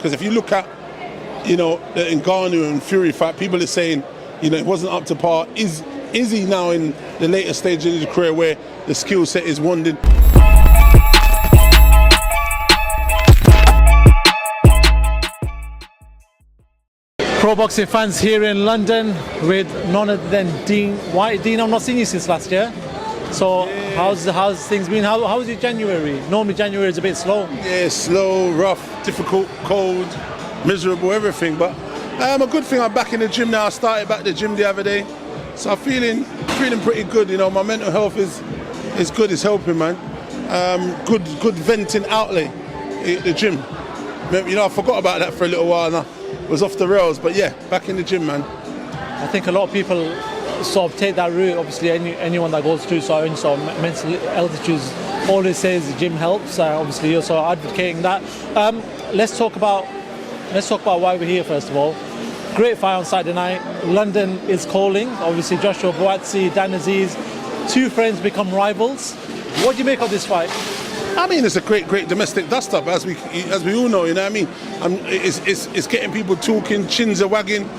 because if you look at, you know, the Ngannou and Fury fight, people are saying, you know, it wasn't up to par. Is he now in the later stage of his career where the skill set is wanted? Pro boxing fans here in London with none other than Dean Whyte. Dean, I've not seen you since last year. So how's things been? How was your January? Normally January is a bit slow. Yeah, slow, rough, difficult, cold, miserable, everything. But a good thing, I'm back in the gym now. I started back the gym the other day, so I'm feeling pretty good. You know, my mental health is good. It's helping, man. Good venting outlet at the gym. You know, I forgot about that for a little while now. Was off the rails, but yeah, back in the gym, man. I think a lot of people sort of take that route. Obviously, anyone that goes through sort of mental health issues always says the gym helps. Obviously, you're sort of advocating that. Let's talk about why we're here first of all. Great fight on Saturday night. London is calling. Obviously, Joshua Buatsi, Dan Azeez, two friends become rivals. What do you make of this fight? I mean, it's a great domestic dust-up, as we all know. You know what I mean? It's getting people talking, chins are wagging.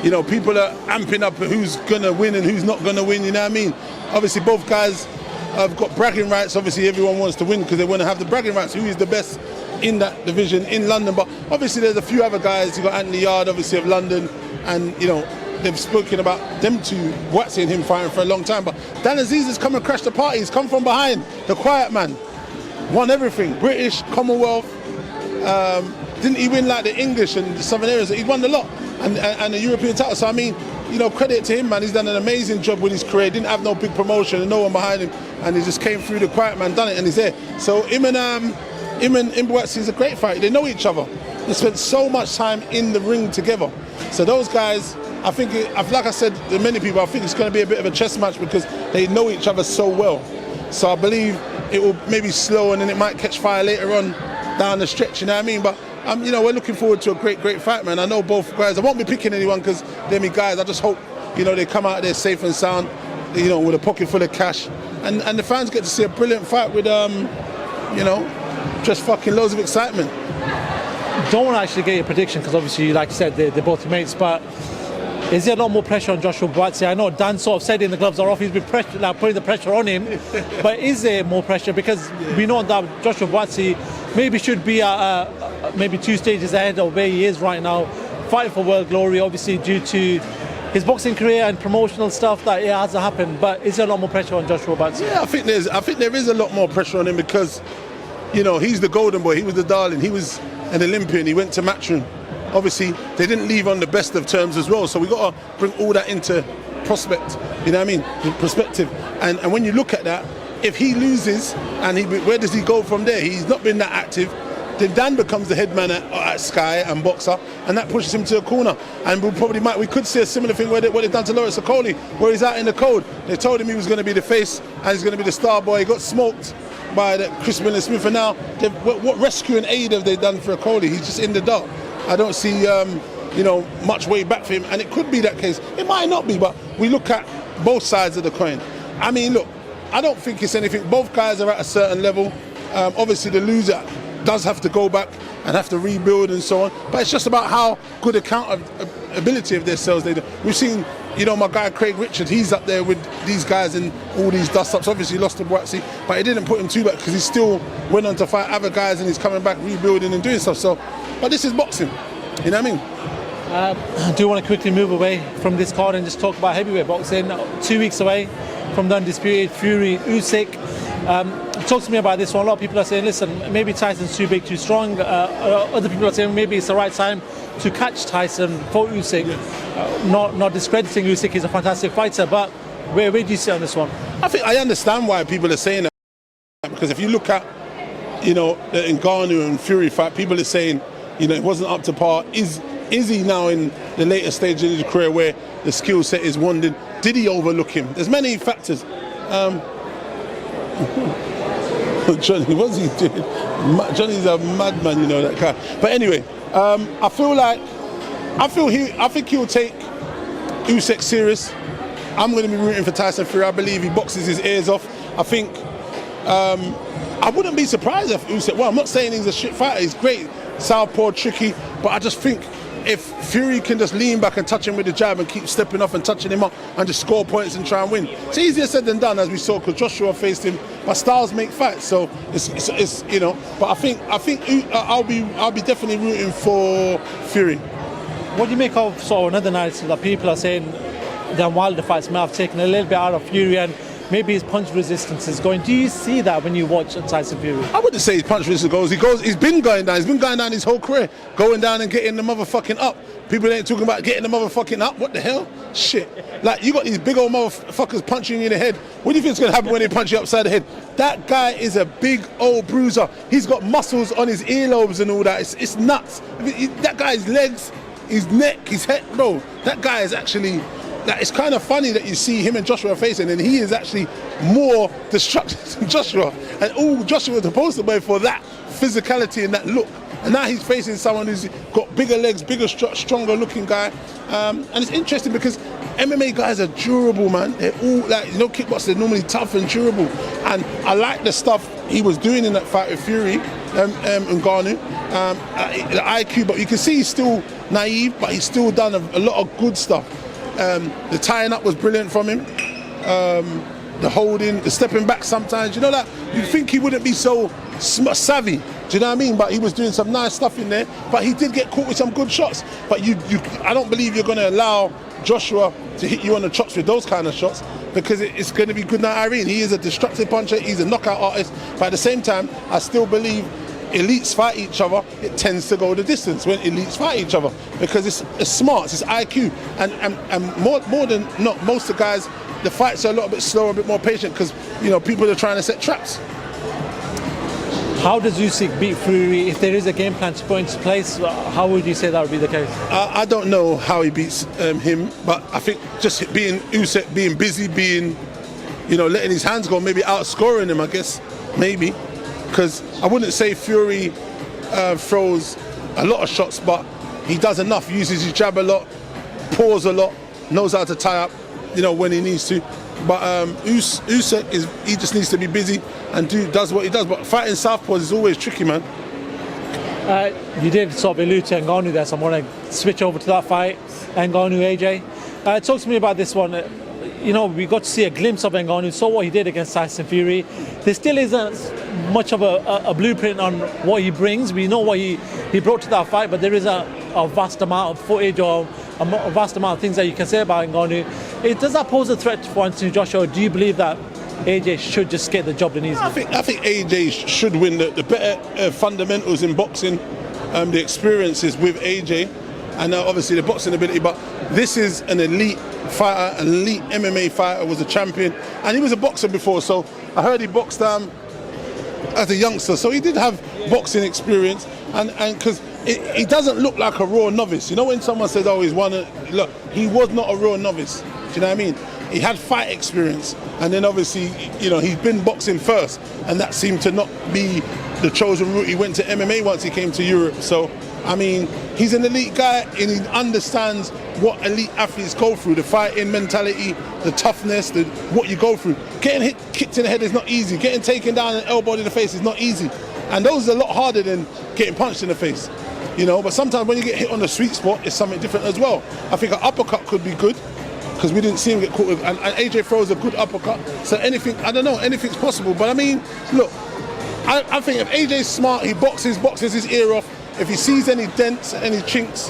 You know, people are amping up who's gonna win and who's not gonna win. You know what I mean? Obviously, both guys have got bragging rights. Obviously, everyone wants to win because they want to have the bragging rights. Who is the best in that division in London? But obviously, there's a few other guys. You got Anthony Yard, obviously of London, and you know, they've spoken about them two, Buatsi and him fighting for a long time. But Dan Azeez has come and crashed the party. He's come from behind, the quiet man. Won everything, British, Commonwealth, didn't he win like the English and the Southern areas? He won a lot, and the European title. So I mean, you know, credit to him, man. He's done an amazing job with his career. Didn't have no big promotion and no one behind him, and he just came through the quiet man, done it, and he's there. So him and Buatsi is a great fight. They know each other. They spent so much time in the ring together. So those guys, I think, like I said to many people, I think it's going to be a bit of a chess match because they know each other so well. So I believe it will maybe slow and then it might catch fire later on down the stretch, you know what I mean? But you know, we're looking forward to a great fight, man. I know both guys. I won't be picking anyone because they're me guys. I just hope, you know, they come out there safe and sound, you know, with a pocket full of cash, and the fans get to see a brilliant fight with you know, just fucking loads of excitement. Don't want to actually get your prediction because obviously, like you said, they're both mates, but is there a lot more pressure on Joshua Buatsi? I know Dan sort of said in the gloves are off, he's been putting the pressure on him, but is there more pressure? Because we know that Joshua Buatsi maybe should be maybe 2 stages ahead of where he is right now, fighting for world glory, obviously due to his boxing career and promotional stuff that it hasn't happened. But is there a lot more pressure on Joshua Buatsi? Yeah, I think there is a lot more pressure on him because, you know, he's the golden boy, he was the darling, he was an Olympian, he went to Matchroom. Obviously, they didn't leave on the best of terms as well, so we got to bring all that into prospect. You know what I mean? Perspective. And when you look at that, if he loses, and where does he go from there? He's not been that active. Then Dan becomes the head man at Sky and Boxer, and that pushes him to a corner. And we could see a similar thing what they've done to Lawrence Okoli, where he's out in the cold. They told him he was going to be the face and he's going to be the star boy. He got smoked by Chris Miller Smith, and now what rescue and aid have they done for Okoli? He's just in the dark. I don't see, you know, much way back for him, and it could be that case. It might not be, but we look at both sides of the coin. I mean, look, I don't think it's anything. Both guys are at a certain level. Obviously, the loser does have to go back and have to rebuild and so on. But it's just about how good accountability of themselves they do. We've seen, you know, my guy Craig Richard, he's up there with these guys in all these dust-ups. Obviously, he lost to Buatsi, but it didn't put him too back because he still went on to fight other guys and he's coming back, rebuilding and doing stuff. So, but this is boxing, you know what I mean? I do want to quickly move away from this card and just talk about heavyweight boxing. 2 weeks away from the undisputed Fury Usyk. Talk to me about this one. A lot of people are saying, listen, maybe Tyson's too big, too strong. Other people are saying maybe it's the right time to catch Tyson for Usyk. Not discrediting Usyk, he's a fantastic fighter, but where do you sit on this one? I understand why people are saying that, because if you look at, you know, the Ngannou and Fury fight, people are saying, you know, it wasn't up to par. Is he now in the later stage of his career where the skill set is wanted? Did he overlook him? There's many factors. Johnny, what's he doing? Johnny's a madman, you know, that guy. But anyway, I think he'll take Usyk serious. I'm going to be rooting for Tyson Fury. I believe he boxes his ears off. I think I wouldn't be surprised if Usyk. Well, I'm not saying he's a shit fighter. He's great. southpaw, tricky. But I just think if Fury can just lean back and touch him with the jab and keep stepping off and touching him up and just score points and try and win, it's easier said than done, as we saw, because Joshua faced him. But styles make fights, so it's you know. But I think I'll be definitely rooting for Fury. What do you make of sort of another narrative that people are saying that Wilder fights may have taken a little bit out of Fury and maybe his punch resistance is going? Do you see that when you watch Tyson Fury? I wouldn't say his punch resistance goes. He's been going down. He's been going down his whole career, going down and getting the motherfucking up. People ain't talking about getting the motherfucking up. What the hell? Shit. Like, you got these big old motherfuckers punching you in the head. What do you think's gonna happen when they punch you upside the head? That guy is a big old bruiser. He's got muscles on his earlobes and all that. It's nuts. That guy's legs, his neck, his head, bro. That guy is actually. Like, it's kind of funny that you see him and Joshua facing, and he is actually more destructive than Joshua. And all Joshua was supposed to be for that physicality and that look. And now he's facing someone who's got bigger legs, bigger, stronger looking guy. And it's interesting because MMA guys are durable, man. They're all like, you know, kickboxers, they're normally tough and durable. And I like the stuff he was doing in that fight with Fury and Ngannou. The IQ, but you can see he's still naive, but he's still done a lot of good stuff. The tying up was brilliant from him. The holding, the stepping back sometimes. You know that you'd think he wouldn't be so savvy. Do you know what I mean? But he was doing some nice stuff in there. But he did get caught with some good shots. But I don't believe you're going to allow Joshua to hit you on the chops with those kind of shots, because it's going to be good night Irene. He is a destructive puncher. He's a knockout artist. But at the same time, I still believe elites fight each other, it tends to go the distance when elites fight each other, because it's smarts, it's IQ, and more than not, most of the guys, the fights are a little bit slower, a bit more patient, because, you know, people are trying to set traps. How does Usyk beat Fury? If there is a game plan to put into place, how would you say that would be the case? I don't know how he beats him, but I think just being Usyk, being busy, being, you know, letting his hands go, maybe outscoring him, I guess, maybe. Because I wouldn't say Fury throws a lot of shots, but he does enough, uses his jab a lot, paws a lot, knows how to tie up, you know, when he needs to. But Usyk, he just needs to be busy and does what he does. But fighting southpaws is always tricky, man. You did sort of allude to Ngannou there, so I'm going to switch over to that fight, Ngannou AJ. Talk to me about this one. You know, we got to see a glimpse of Ngannou, saw what he did against Tyson Fury. There still isn't much of a blueprint on what he brings. We know what he brought to that fight, but there is a vast amount of footage or a vast amount of things that you can say about Ngannou. Does that pose a threat for Anthony Joshua, or do you believe that AJ should just get the job done easily? I think AJ should win. The better fundamentals in boxing, the experiences with AJ, and obviously the boxing ability, but this is an elite fighter, an elite MMA fighter, was a champion, and he was a boxer before, so I heard he boxed as a youngster, so he did have boxing experience, and because he doesn't look like a raw novice. You know, when someone says, oh, he's won it, look, he was not a raw novice. Do you know what I mean? He had fight experience, and then obviously, you know, he's been boxing first, and that seemed to not be the chosen route. He went to MMA once he came to Europe, so I mean, he's an elite guy, and he understands what elite athletes go through, the fighting mentality, the toughness, what you go through. Getting kicked in the head is not easy. Getting taken down and elbowed in the face is not easy. And those are a lot harder than getting punched in the face. You know, but sometimes when you get hit on the sweet spot, it's something different as well. I think an uppercut could be good, because we didn't see him get caught with, and AJ throws a good uppercut. So anything, I don't know, anything's possible. But I mean, look, I think if AJ's smart, he boxes his ear off. If he sees any dents, any chinks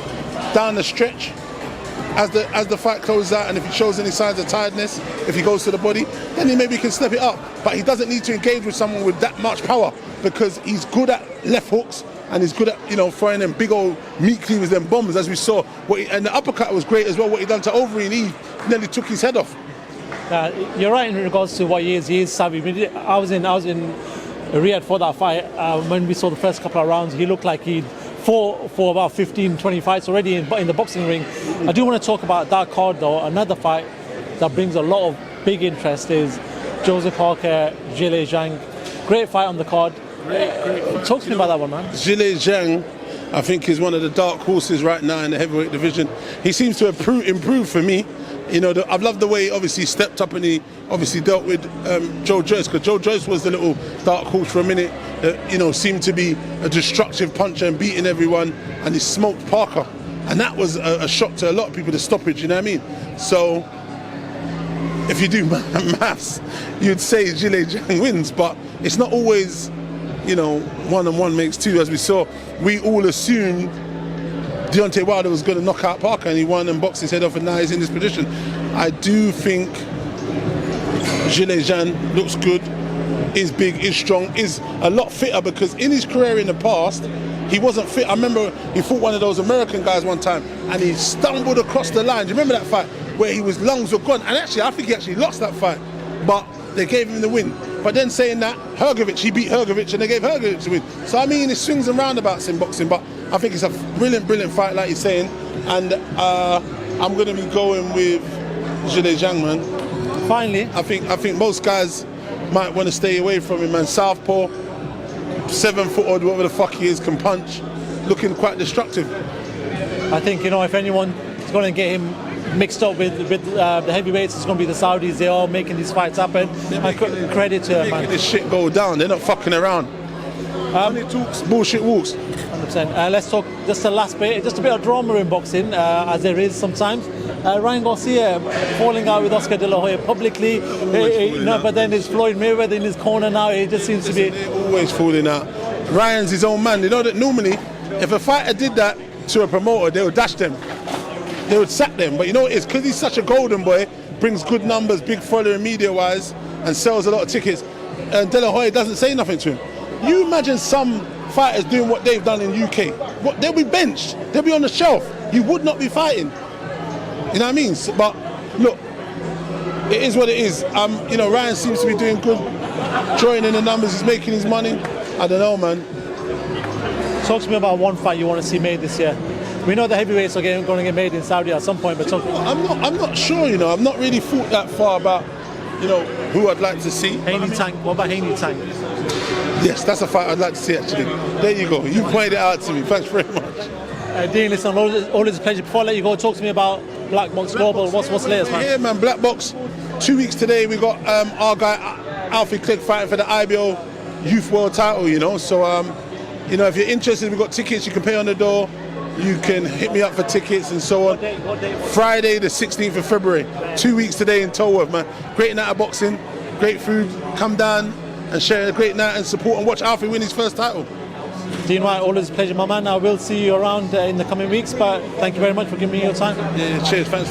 down the stretch as the fight closes out, and if he shows any signs of tiredness, if he goes to the body, then he maybe can step it up. But he doesn't need to engage with someone with that much power, because he's good at left hooks, and he's good at, you know, throwing them big old meat cleavers, them bombs, as we saw. And the uppercut was great as well, what he done to Overeem, and he nearly took his head off. You're right in regards to what he is savvy. I was in Riyadh for that fight. When we saw the first couple of rounds, he looked like he'd fought for about 15-20 fights already in the boxing ring. I do want to talk about that card though. Another fight that brings a lot of big interest is Joseph Parker, Zhilei Zhang. Great fight on the card. Great. Talk to me about that one, man. Zhilei Zhang, I think, is one of the dark horses right now in the heavyweight division. He seems to have improved for me I've loved the way obviously he stepped up and he obviously dealt with Joe Joyce, because Joe Joyce was the little dark horse for a minute that seemed to be a destructive puncher and beating everyone, and he smoked Parker, and that was a shock to a lot of people, the stoppage. You know what I mean? So if you do maths, you'd say Zhilei Zhang wins, but it's not always 1 and 1 makes 2. As we saw, we all assumed Deontay Wilder was going to knock out Parker, and he won and boxed his head off, and now he's in this position. I do think Zhilei Zhang looks good, is big, is strong, is a lot fitter, because in his career in the past, he wasn't fit. I remember he fought one of those American guys one time, and he stumbled across the line. Do you remember that fight where his lungs were gone? And actually, I think he actually lost that fight, but they gave him the win. But then saying that, he beat Hrgovic, and they gave Hrgovic the win. So I mean, it swings and roundabouts in boxing, but I think it's a brilliant fight, like you're saying, and I'm going to be going with Zhilei Zhang, man. Finally, I think most guys might want to stay away from him, man. Southpaw, 7 foot odd, whatever the fuck he is, can punch, looking quite destructive. I think if anyone is going to get him mixed up with the heavyweights, it's going to be the Saudis. They're all making these fights happen. I credit to them, man. Making this shit go down. They're not fucking around. Money talks, bullshit walks. 100%. Let's talk just the last bit, just a bit of drama in boxing, as there is sometimes. Ryan Garcia falling out with Oscar De La Hoya publicly, but then there's Floyd Mayweather in his corner now. It just seems to be... They're always falling out. Ryan's his own man. You know that normally, if a fighter did that to a promoter, they would dash them. They would sack them. But you know what it is? Because he's such a golden boy, brings good numbers, big following media-wise, and sells a lot of tickets, and De La Hoya doesn't say nothing to him. You imagine some fighters doing what they've done in UK. They'll be benched. They'll be on the shelf. You would not be fighting. You know what I mean? But look, it is what it is. Ryan seems to be doing good, drawing in the numbers. He's making his money. I don't know, man. Talk to me about one fight you want to see made this year. We know the heavyweights are going to get made in Saudi at some point, but I'm not sure. I've not really thought that far about who I'd like to see. Haney Tank. What about Haney Tank? Yes, that's a fight I'd like to see, actually. There you go. You pointed it out to me. Thanks very much. Dean, listen, always a pleasure. Before I let you go, talk to me about Black Box Global. What's the latest, man? Yeah, man. Black Box. 2 weeks today, we got our guy Alfie Clegg fighting for the IBO Youth World title. So if you're interested, we've got tickets. You can pay on the door. You can hit me up for tickets and so on. What day? Friday, the 16th of February. 2 weeks today in Tolworth, man. Great night of boxing, great food. Come down and share a great night and support and watch Alfie win his first title. Dean Whyte, always a pleasure, my man. I will see you around in the coming weeks, but thank you very much for giving me your time. Yeah, cheers. Thanks.